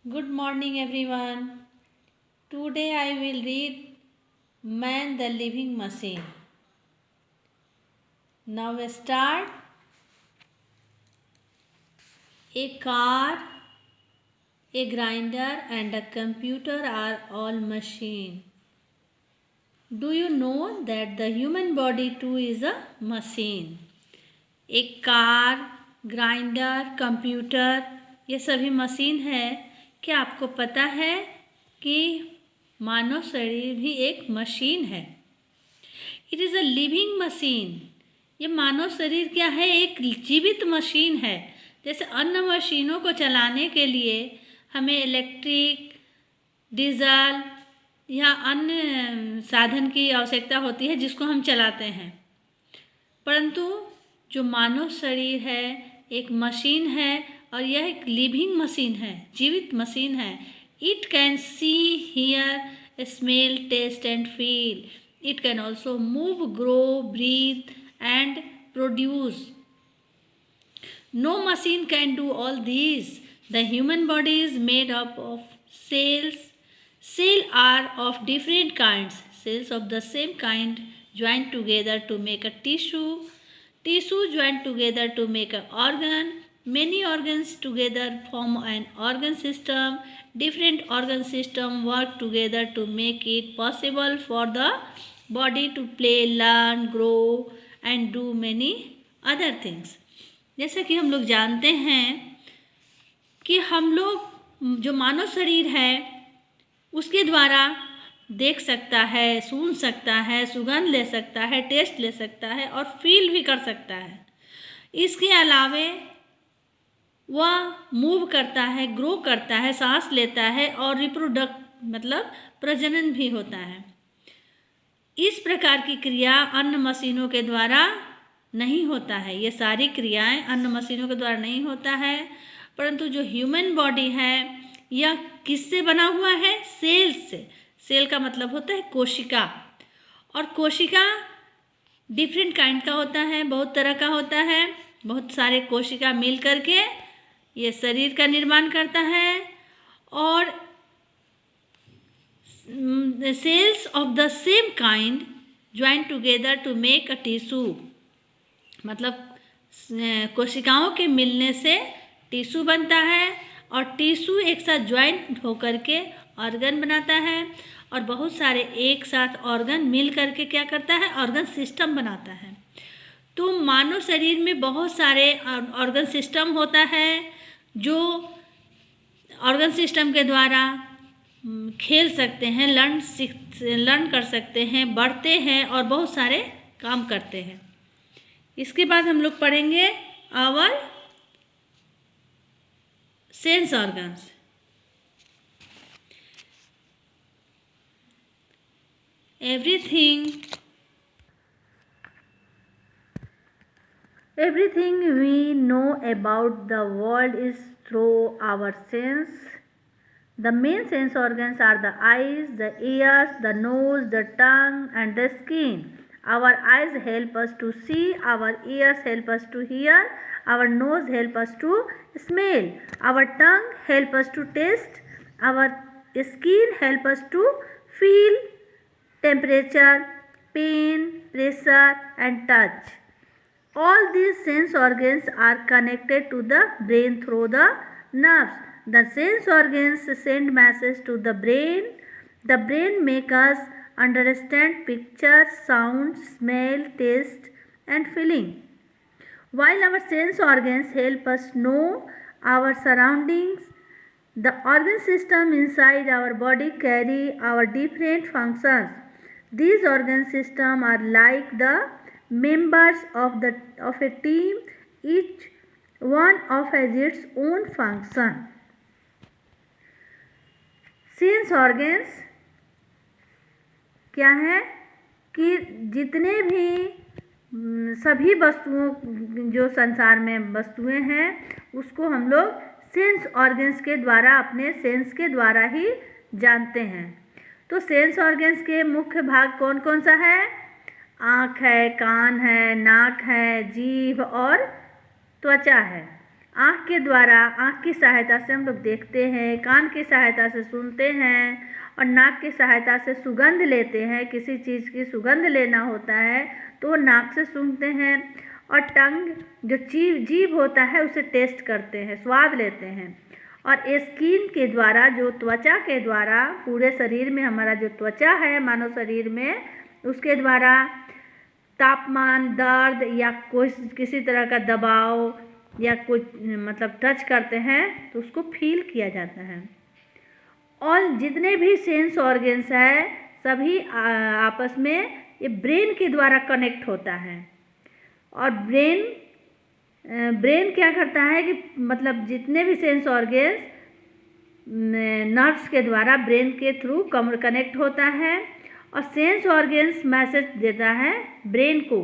Good morning, everyone. Today I will read Man the Living Machine. Now we start. A car, a grinder, and a computer are all machine. Do you know that the human body too is a machine? एक car, grinder, computer ये सभी machine है। क्या आपको पता है कि मानव शरीर भी एक मशीन है? It is a living machine. ये मानव शरीर क्या है? एक जीवित मशीन है। जैसे अन्य मशीनों को चलाने के लिए हमें इलेक्ट्रिक, डीजल या अन्य साधन की आवश्यकता होती है जिसको हम चलाते हैं, परंतु जो मानव शरीर है एक मशीन है और यह एक लिविंग मशीन है, जीवित मशीन है। It can see, hear, smell, taste and feel. It can also move, grow, breathe and produce. No machine can do all these. The human body is made up of cells. Cells are of different kinds. Cells of the same kind join together to make a tissue. Tissue join together to make an organ. Many organs together form an organ system. Different organ systems work together to make it possible for the body to play, learn, grow and do many other things. जैसे कि हम लोग जानते हैं कि हम लोग जो मानव शरीर है उसके द्वारा देख सकता है, सुन सकता है, सुगंध ले सकता है, टेस्ट ले सकता है और फील भी कर सकता है। इसके अलावे वह मूव करता है, ग्रो करता है, सांस लेता है और रिप्रोडक्ट मतलब प्रजनन भी होता है। इस प्रकार की क्रिया अन्य मशीनों के द्वारा नहीं होता है। ये सारी क्रियाएं अन्य मशीनों के द्वारा नहीं होता है, परंतु जो ह्यूमन बॉडी है यह किससे बना हुआ है? सेल्स से। सेल का मतलब होता है कोशिका, और कोशिका डिफरेंट काइंड का होता है, बहुत तरह का होता है। बहुत सारे कोशिका मिल करके ये शरीर का निर्माण करता है। और cells of the same kind join together to make a tissue. मतलब कोशिकाओं के मिलने से टिश्यू बनता है और टिश्यू एक साथ ज्वाइंट होकर के ऑर्गन बनाता है, और बहुत सारे एक साथ ऑर्गन मिल करके क्या करता है? ऑर्गन सिस्टम बनाता है। तो मानव शरीर में बहुत सारे ऑर्गन सिस्टम होता है जो ऑर्गन सिस्टम के द्वारा खेल सकते हैं, लर्न कर सकते हैं, बढ़ते हैं और बहुत सारे काम करते हैं। इसके बाद हम लोग पढ़ेंगे our sense organs. Everything we know about the world is through our sense. The main sense organs are the eyes, the ears, the nose, the tongue and the skin. Our eyes help us to see, our ears help us to hear, our nose help us to smell, our tongue help us to taste, our skin help us to feel temperature, pain, pressure and touch. All these sense organs are connected to the brain through the nerves. The sense organs send messages to the brain. The brain makes us understand pictures, sound, smell, taste and feeling. While our sense organs help us know our surroundings, the organ system inside our body carry our different functions. These organ systems are like the members of a team. Each one of has its own function. Sense organs क्या है कि जितने भी सभी वस्तुओं जो संसार में वस्तुएं हैं उसको हम लोग सेंस ऑर्गन्स के द्वारा, अपने सेंस के द्वारा ही जानते हैं। तो सेंस ऑर्गन्स के मुख्य भाग कौन कौन सा है? आँख है, कान है, नाक है, जीभ और त्वचा है। आँख के द्वारा, आँख की सहायता से हम लोग देखते हैं, कान की सहायता से सुनते हैं और नाक की सहायता से सुगंध लेते हैं। किसी चीज़ की सुगंध लेना होता है तो वो नाक से सूंघते हैं। और टंग जो जीभ होता है उसे टेस्ट करते हैं, स्वाद लेते हैं। और स्किन के द्वारा, जो त्वचा के द्वारा, पूरे शरीर में हमारा जो त्वचा है मानव शरीर में, उसके द्वारा तापमान, दर्द या कोई किसी तरह का दबाव या कुछ मतलब टच करते हैं तो उसको फील किया जाता है। और जितने भी सेंस ऑर्गन्स है सभी आपस में ये ब्रेन के द्वारा कनेक्ट होता है। और ब्रेन क्या करता है कि मतलब जितने भी सेंस ऑर्गन्स नर्व्स के द्वारा ब्रेन के थ्रू कनेक्ट होता है और सेंस ऑर्गन्स मैसेज देता है ब्रेन को।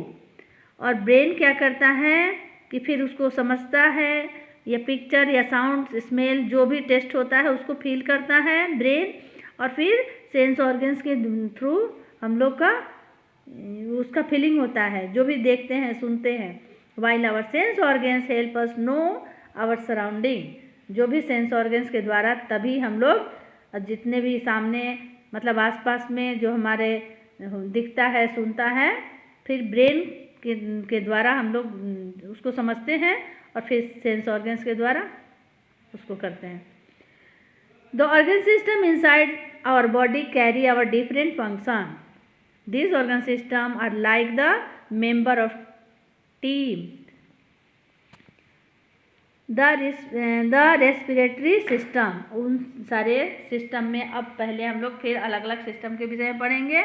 और ब्रेन क्या करता है कि फिर उसको समझता है, या पिक्चर या साउंड, स्मेल, जो भी टेस्ट होता है उसको फील करता है ब्रेन। और फिर सेंस ऑर्गन्स के थ्रू हम लोग का उसका फीलिंग होता है, जो भी देखते हैं, सुनते हैं। While our sense organs help us know our surrounding, जो भी सेंस ऑर्गन्स के द्वारा तभी हम लोग जितने भी सामने मतलब आसपास में जो हमारे दिखता है, सुनता है, फिर ब्रेन के द्वारा हम लोग उसको समझते हैं और फिर सेंस ऑर्गन्स के द्वारा उसको करते हैं। The organ system inside our body carry our different function. These organ system are like the member of team. The respiratory system, उन सारे सिस्टम में अब पहले हम लोग फिर अलग अलग सिस्टम के विषय में पढ़ेंगे।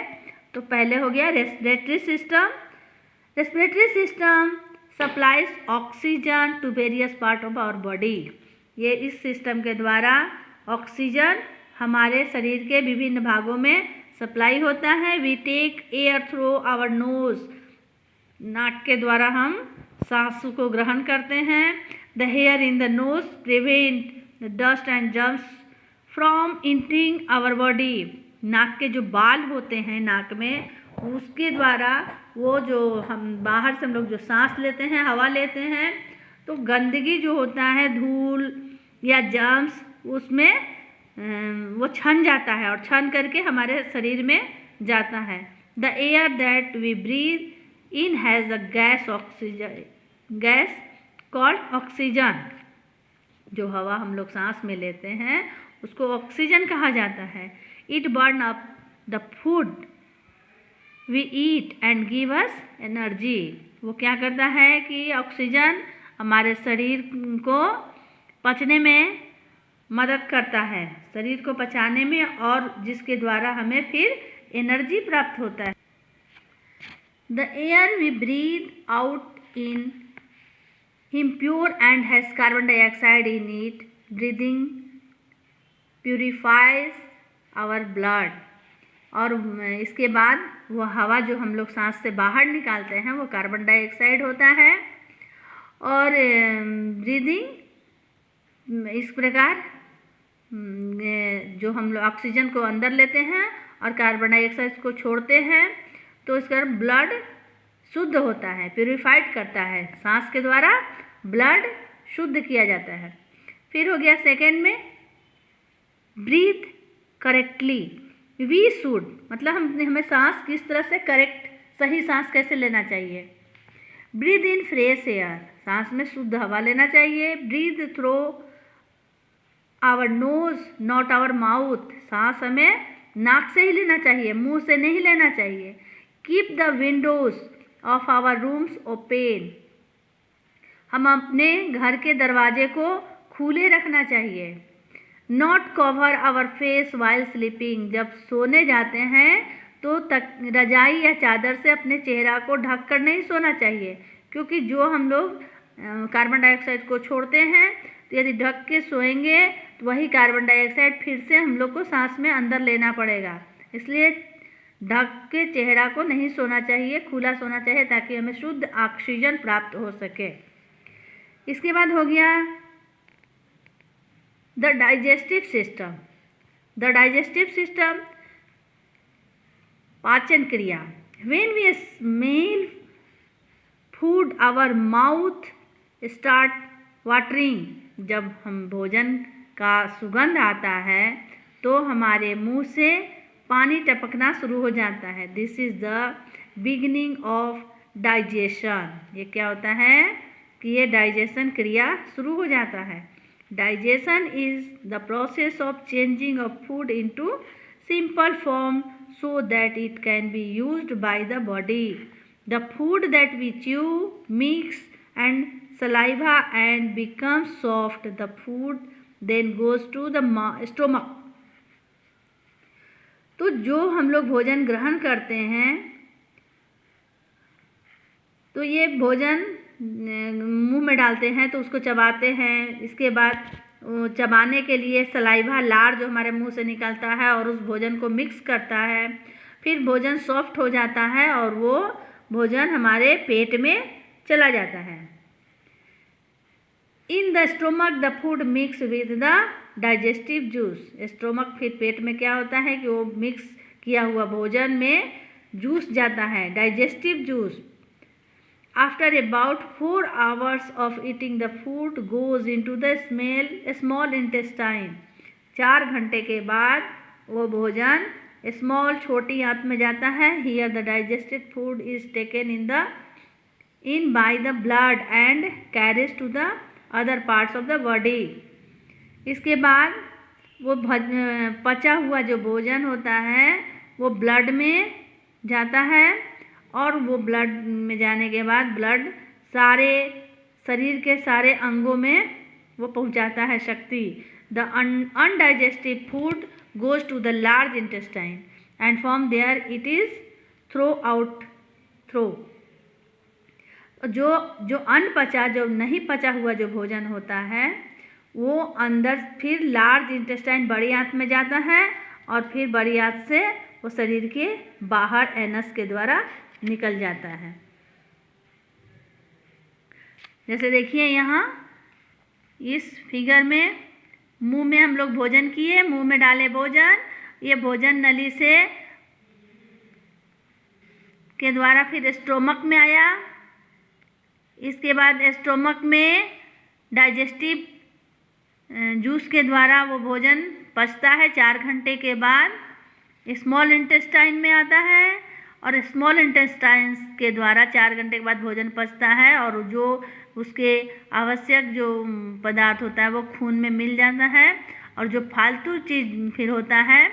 तो पहले हो गया respiratory system. Respiratory system supplies oxygen to various part of our body. ये इस सिस्टम के द्वारा ऑक्सीजन हमारे शरीर के विभिन्न भागों में सप्लाई होता है। We take air through our nose, नाक के द्वारा हम सांस को ग्रहण करते हैं। The hair in the nose prevent the dust and germs from entering our body. नाक के जो बाल होते हैं नाक में, उसके द्वारा वो जो हम बाहर से हम लोग जो सांस लेते हैं, हवा लेते हैं, तो गंदगी जो होता है, धूल या जर्म्स, उसमें वो छन जाता है और छन करके हमारे शरीर में जाता है। The air that we breathe in has a gas called oxygen. जो हवा हम लोग सांस में लेते हैं उसको ऑक्सीजन कहा जाता है। It burn up the food we eat and give us energy. वो क्या करता है कि ऑक्सीजन हमारे शरीर को पचने में मदद करता है, शरीर को पचाने में, और जिसके द्वारा हमें फिर एनर्जी प्राप्त होता है। The air we breathe out in impure and has carbon dioxide in it. Breathing purifies our blood. और इसके बाद वो हवा जो हम लोग सांस से बाहर निकालते हैं वो कार्बन डाइऑक्साइड होता है। और ब्रीदिंग इस प्रकार जो हम लोग ऑक्सीजन को अंदर लेते हैं और कार्बन डाइऑक्साइड को छोड़ते हैं, तो इसका ब्लड शुद्ध होता है, प्यूरिफाइड करता है। सांस के द्वारा ब्लड शुद्ध किया जाता है। फिर हो गया सेकेंड में ब्रीथ करेक्टली। वी शुड मतलब हमें सांस किस तरह से करेक्ट, सही सांस कैसे लेना चाहिए। ब्रीथ इन फ्रेश एयर, सांस में शुद्ध हवा लेना चाहिए। Breathe through our nose not our mouth, सांस हमें नाक से ही लेना चाहिए, मुंह से नहीं लेना चाहिए। Keep the windows of our rooms open, हम अपने घर के दरवाजे को खुले रखना चाहिए। Not cover our face while sleeping, जब सोने जाते हैं तो रजाई या चादर से अपने चेहरा को ढक कर नहीं सोना चाहिए, क्योंकि जो हम लोग कार्बन डाइऑक्साइड को छोड़ते हैं, तो यदि ढक के सोएंगे तो वही कार्बन डाइऑक्साइड फिर से हम लोग को सांस में अंदर लेना पड़ेगा। इसलिए ढक के चेहरा को नहीं सोना चाहिए, खुला सोना चाहिए, ताकि हमें शुद्ध ऑक्सीजन प्राप्त हो सके। इसके बाद हो गया the digestive system. The digestive system पाचन क्रिया। When we smell food our mouth start watering, जब हम भोजन का सुगंध आता है तो हमारे मुंह से पानी टपकना शुरू हो जाता है। This is the beginning of digestion. ये क्या होता है कि ये डाइजेशन क्रिया शुरू हो जाता है। Digestion is the process of changing of food into simple form so that it can be used by the body. The food that we chew, mix and saliva and becomes soft. The food then goes to the stomach. तो जो हम लोग भोजन ग्रहण करते हैं तो ये भोजन मुंह में डालते हैं तो उसको चबाते हैं। इसके बाद चबाने के लिए सलाइवा, लार जो हमारे मुंह से निकलता है और उस भोजन को मिक्स करता है। फिर भोजन सॉफ्ट हो जाता है और वो भोजन हमारे पेट में चला जाता है। In the stomach the food mix with the digestive juice. Stomach फिर पेट में क्या होता है कि वो मिक्स किया हुआ भोजन में जूस जाता है, digestive juice. After about 4 hours of eating, the food goes into the small intestine. 4 घंटे के बाद वो भोजन स्मॉल छोटी आंत में जाता है। Here the digested food is taken in by the blood and carries to the other parts of the body. इसके बाद वो पचा हुआ जो भोजन होता है वो ब्लड में जाता है और वो ब्लड में जाने के बाद ब्लड सारे शरीर के सारे अंगों में वो पहुंचाता है शक्ति। The undigestive food goes to the large intestine and from there it is throw. जो अनपचा, जो नहीं पचा हुआ जो भोजन होता है वो अंदर फिर लार्ज इंटेस्टाइन, बड़ी आंत में जाता है और फिर बड़ी आंत से वो शरीर के बाहर एनस के द्वारा निकल जाता है। जैसे देखिए यहाँ इस फिगर में मुंह में हम लोग भोजन किए, मुंह में डाले भोजन, ये भोजन नली से के द्वारा फिर स्टोमक में आया। इसके बाद स्टोमक में डाइजेस्टिव जूस के द्वारा वो भोजन पचता है। 4 घंटे के बाद स्मॉल इंटेस्टाइन में आता है और स्मॉल इंटेस्टाइन के द्वारा 4 घंटे के बाद भोजन पचता है और जो उसके आवश्यक जो पदार्थ होता है वो खून में मिल जाता है और जो फालतू चीज़ फिर होता है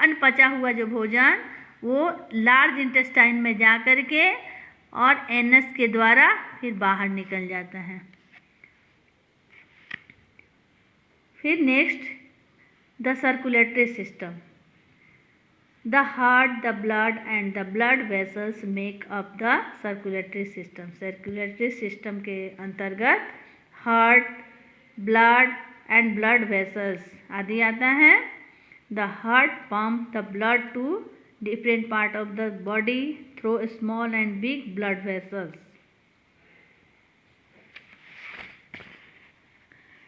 अनपचा हुआ जो भोजन वो लार्ज इंटेस्टाइन में जा कर के और एनस के द्वारा फिर बाहर निकल जाता है। फिर next the circulatory system. The heart, the blood and the blood vessels make up the circulatory system. Circulatory system के अंतर्गत heart, blood and blood vessels आदि आता है। The heart pump the blood to different part of the body through small and big blood vessels.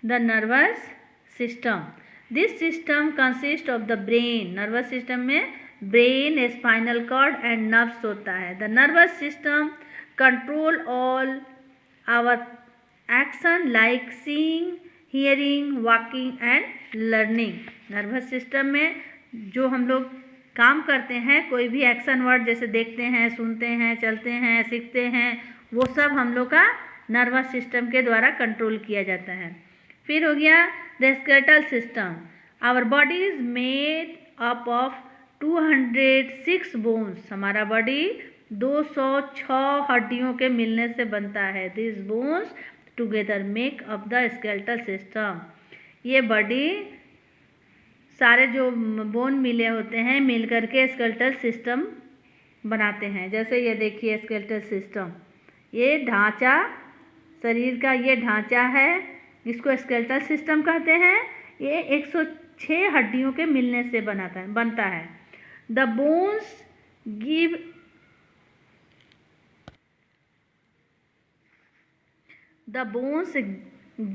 The nervous system. This system consists of the brain. Nervous system में brain, spinal cord and nerves होता है। The nervous system control all our action like seeing, hearing, walking and learning. Nervous system में जो हम लोग काम करते हैं, कोई भी एक्शन वर्ड जैसे देखते हैं, सुनते हैं, चलते हैं, सीखते हैं, वो सब हम लोग का नर्वस सिस्टम के द्वारा कंट्रोल किया जाता है। फिर हो गया the skeletal system. Our body is made up of 206 bones. हमारा बॉडी 206 हड्डियों के मिलने से बनता है। This bones together make up the skeletal system. ये बॉडी सारे जो बोन मिले होते हैं मिल करके स्केलेटल सिस्टम बनाते हैं। जैसे ये देखिए स्केलेटल सिस्टम, ये ढांचा शरीर का ये ढांचा है, इसको स्केलेटल सिस्टम कहते हैं। ये 106 हड्डियों के मिलने से बनता है। The bones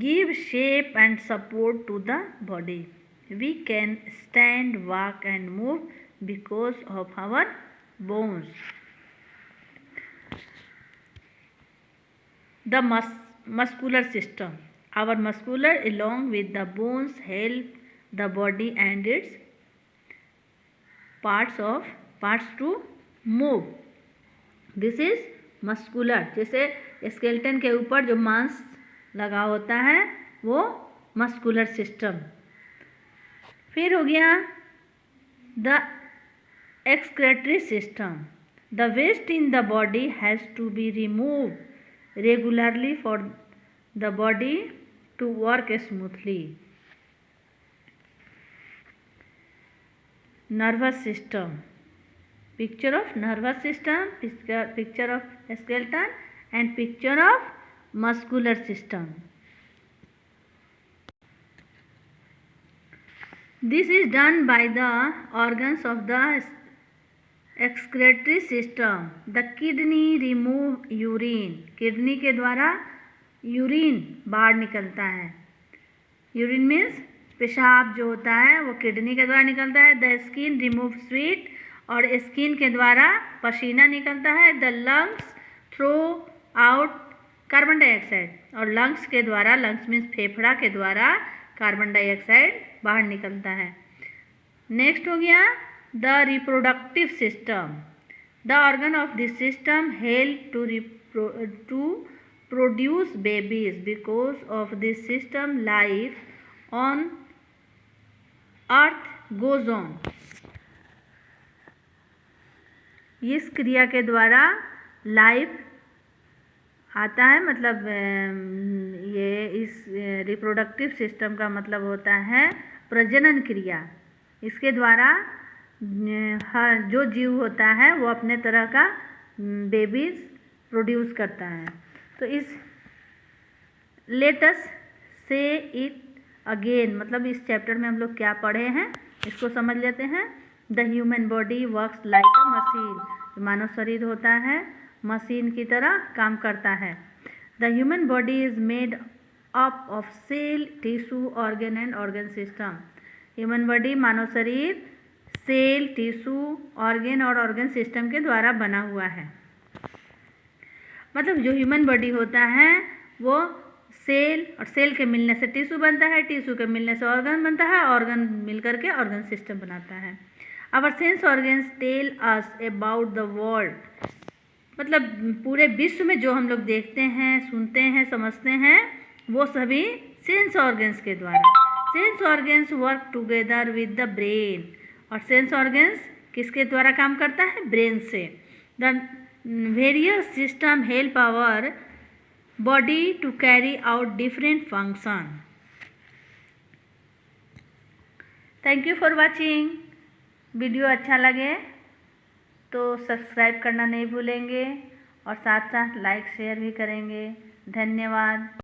give shape and support to the body. We can stand, walk and move because of our bones. The muscular system. Our muscular along with the bones help the body and its parts to move. This is muscular. जैसे skeleton के ऊपर जो मांस लगा होता है वो muscular system. फिर हो गया the excretory system. The waste in the body has to be removed regularly for the body to work smoothly. Nervous system. Picture of nervous system, picture of skeleton and picture of muscular system. This is done by the organs of the excretory system. The kidney remove urine. Kidney के द्वारा urine बाहर निकलता है. Urine means पेशाब जो होता है वो किडनी के द्वारा निकलता है. The skin remove sweat. और स्किन के द्वारा पसीना निकलता है. The lungs throw out carbon dioxide. और लंग्स के द्वारा, लंग्स मीन्स फेफड़ा के द्वारा कार्बन डाइऑक्साइड बाहर निकलता है. नेक्स्ट हो गया the reproductive system. The organ of this system help to produce babies. Because of this system life on earth goes on. इस क्रिया के द्वारा लाइफ आता है. मतलब ये इस रिप्रोडक्टिव सिस्टम का मतलब होता है प्रजनन क्रिया. इसके द्वारा जो जीव होता है वो अपने तरह का बेबीज प्रोड्यूस करता है. तो इस लेट अस से इट अगेन, मतलब इस चैप्टर में हम लोग क्या पढ़े हैं इसको समझ लेते हैं. The human body works like a machine. मानव शरीर होता है मशीन की तरह काम करता है. The human body is made up of cell, tissue, organ and organ system. Human body, मानव शरीर, सेल, टिश्यू, ऑर्गन और ऑर्गन सिस्टम के द्वारा बना हुआ है. मतलब जो ह्यूमन बॉडी होता है वो सेल, और सेल के मिलने से टिश्यू बनता है, टिश्यू के मिलने से ऑर्गन बनता है, ऑर्गन मिलकर के ऑर्गन सिस्टम बनाता है. Our sense organs tell us about the world. मतलब पूरे विश्व में जो हम लोग देखते हैं, सुनते हैं, समझते हैं वो सभी सेंस ऑर्गन्स के द्वारा. Sense organs work together with the brain. और सेंस ऑर्गन्स किसके द्वारा काम करता है? ब्रेन से. The various system help our body to carry out different function. Thank you for watching. Video अच्छा लगे तो सब्सक्राइब करना नहीं भूलेंगे और साथ साथ लाइक शेयर भी करेंगे. धन्यवाद.